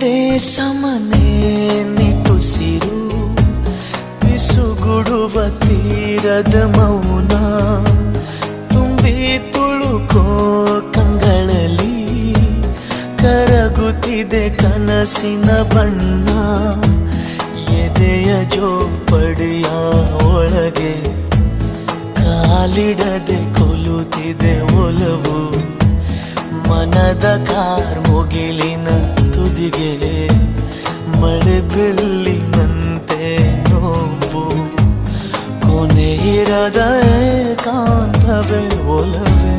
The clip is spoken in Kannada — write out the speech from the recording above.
ಒಂದೇ ಸಮನೆ ನಿಟ್ಟುಸಿರು ಬಿಸುಗುಡುವ ತೀರದ ಮೌನ ತುಂಬಿ ತುಳುಕೋ ಕಂಗಳಲ್ಲಿ ಕರಗುತ್ತಿದೆ ಕನಸಿನ ಬಣ್ಣ ಎದೆಯ ಜೋಪಡಿಯ ಒಳಗೆ ಕಾಲಿಡದೆ ಕೊಲುತ್ತಿದೆ ಒಲವು ಮನದ ಕಾರ್ಮುಗಿಲಿನ ತುದಿಗೆ ಮಳೆ ಬಿಲ್ಲಿನಂತೆ ನೋವು ಕೊನೆಯಿರದ ಏಕಾಂತವೇ ಒಲವೇ